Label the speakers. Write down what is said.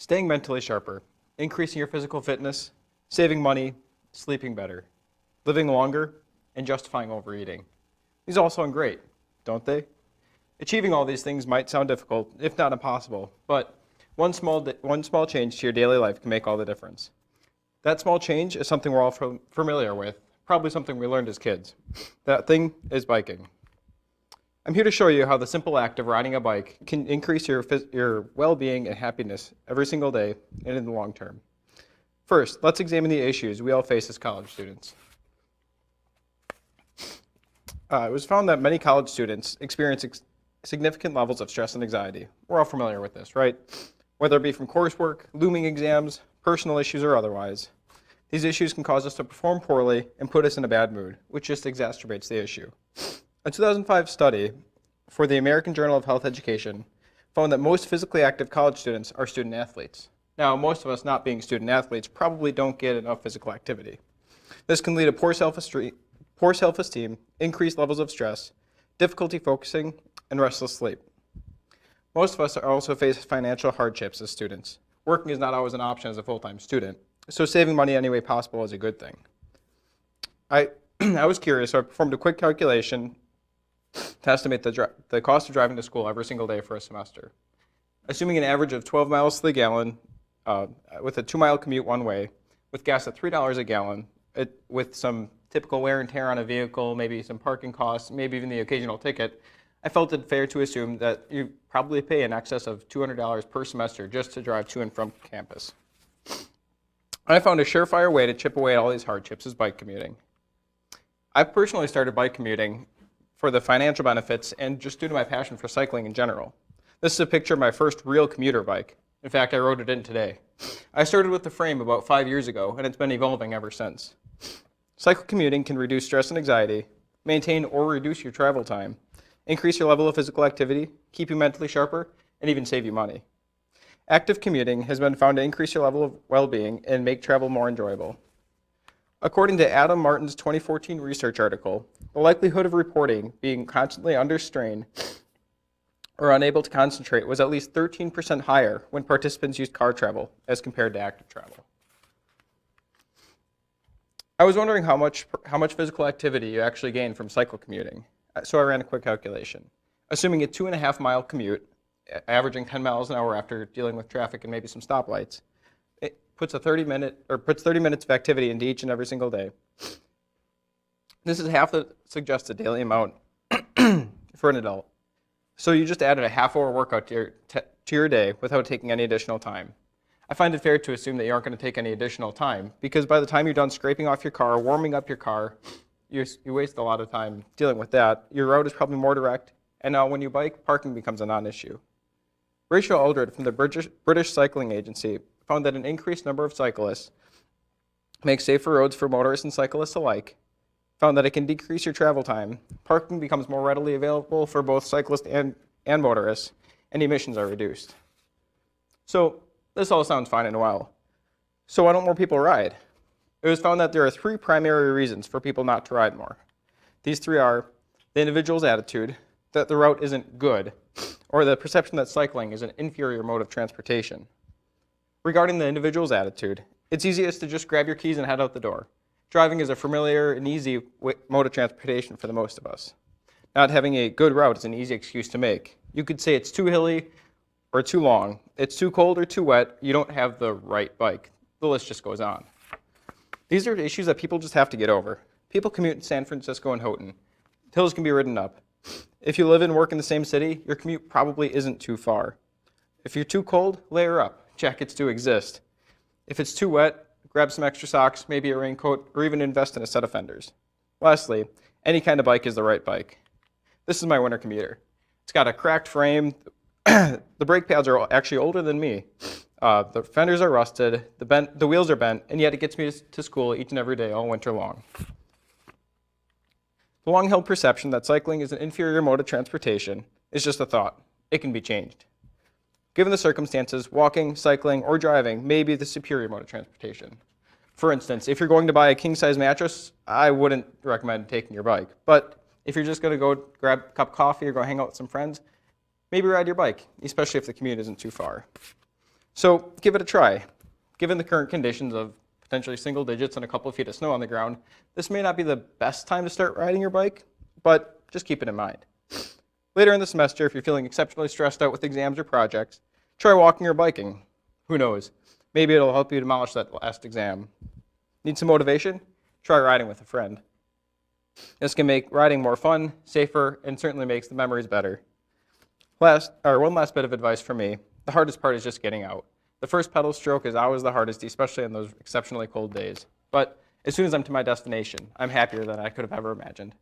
Speaker 1: staying mentally sharper, increasing your physical fitness, saving money, sleeping better, living longer, and justifying overeating. These all sound great, don't they? Achieving all these things might sound difficult, if not impossible, but one small change to your daily life can make all the difference. That small change is something we're all familiar with, probably something we learned as kids. That thing is biking. I'm here to show you how the simple act of riding a bike can increase your well-being and happiness every single day and in the long term. First, let's examine the issues we all face as college students. It was found that many college students experience significant levels of stress and anxiety. We're all familiar with this, right? Whether it be from coursework, looming exams, personal issues, or otherwise. These issues can cause us to perform poorly and put us in a bad mood, which just exacerbates the issue. A 2005 study for the American Journal of Health Education found that most physically active college students are student athletes. Now, most of us not being student athletes probably don't get enough physical activity. This can lead to poor self-esteem, increased levels of stress, difficulty focusing, and restless sleep. Most of us also face financial hardships as students. Working is not always an option as a full-time student, so saving money any way possible is a good thing. I was curious, so I performed a quick calculation to estimate the cost of driving to school every single day for a semester. Assuming an average of 12 miles to the gallon, with a 2-mile commute one way, with gas at $3 a gallon, with some typical wear and tear on a vehicle, maybe some parking costs, maybe even the occasional ticket, I felt it fair to assume that you probably pay in excess of $200 per semester just to drive to and from campus. I found a surefire way to chip away at all these hardships is bike commuting. I've personally started bike commuting for the financial benefits and just due to my passion for cycling in general. This is a picture of my first real commuter bike. In fact, I rode it in today. I started with the frame about 5 years ago, and it's been evolving ever since. Cycle commuting can reduce stress and anxiety, maintain or reduce your travel time, increase your level of physical activity, keep you mentally sharper, and even save you money. Active commuting has been found to increase your level of well-being and make travel more enjoyable. According to Adam Martin's 2014 research article, the likelihood of reporting being constantly under strain or unable to concentrate was at least 13% higher when participants used car travel as compared to active travel. I was wondering how much physical activity you actually gain from cycle commuting, so I ran a quick calculation. Assuming a 2.5-mile commute, averaging 10 miles an hour after dealing with traffic and maybe some stoplights, it puts 30 minutes of activity into each and every single day. This is half the suggested daily amount for an adult. So you just added a half-hour workout to your day without taking any additional time. I find it fair to assume that you aren't going to take any additional time because by the time you're done scraping off your car, warming up your car, you waste a lot of time dealing with that. Your route is probably more direct, and now when you bike, parking becomes a non-issue. Rachel Aldred from the British Cycling Agency found that an increased number of cyclists makes safer roads for motorists and cyclists alike, found that it can decrease your travel time, parking becomes more readily available for both cyclists and motorists, and emissions are reduced. So this all sounds fine and well. So why don't more people ride? It was found that there are 3 primary reasons for people not to ride more. These 3 are the individual's attitude, that the route isn't good, or the perception that cycling is an inferior mode of transportation. Regarding the individual's attitude, it's easiest to just grab your keys and head out the door. Driving is a familiar and easy mode of transportation for the most of us. Not having a good route is an easy excuse to make. You could say it's too hilly or too long, it's too cold or too wet, you don't have the right bike. The list just goes on. These are issues that people just have to get over. People commute in San Francisco and Houghton. Hills can be ridden up. If you live and work in the same city, your commute probably isn't too far. If you're too cold, layer up. Jackets do exist. If it's too wet, grab some extra socks, maybe a raincoat, or even invest in a set of fenders. Lastly, any kind of bike is the right bike. This is my winter commuter. It's got a cracked frame. The brake pads are actually older than me. The fenders are rusted, the wheels are bent, and yet it gets me to school each and every day all winter long. The long-held perception that cycling is an inferior mode of transportation is just a thought. It can be changed. Given the circumstances, walking, cycling, or driving may be the superior mode of transportation. For instance, if you're going to buy a king-size mattress, I wouldn't recommend taking your bike. But if you're just going to go grab a cup of coffee or go hang out with some friends, maybe ride your bike, especially if the commute isn't too far. So give it a try. Given the current conditions of potentially single digits and a couple of feet of snow on the ground, this may not be the best time to start riding your bike, but just keep it in mind. Later in the semester, if you're feeling exceptionally stressed out with exams or projects, try walking or biking. Who knows? Maybe it'll help you demolish that last exam. Need some motivation? Try riding with a friend. This can make riding more fun, safer, and certainly makes the memories better. One last bit of advice from me. The hardest part is just getting out. The first pedal stroke is always the hardest, especially on those exceptionally cold days. But as soon as I'm to my destination, I'm happier than I could have ever imagined.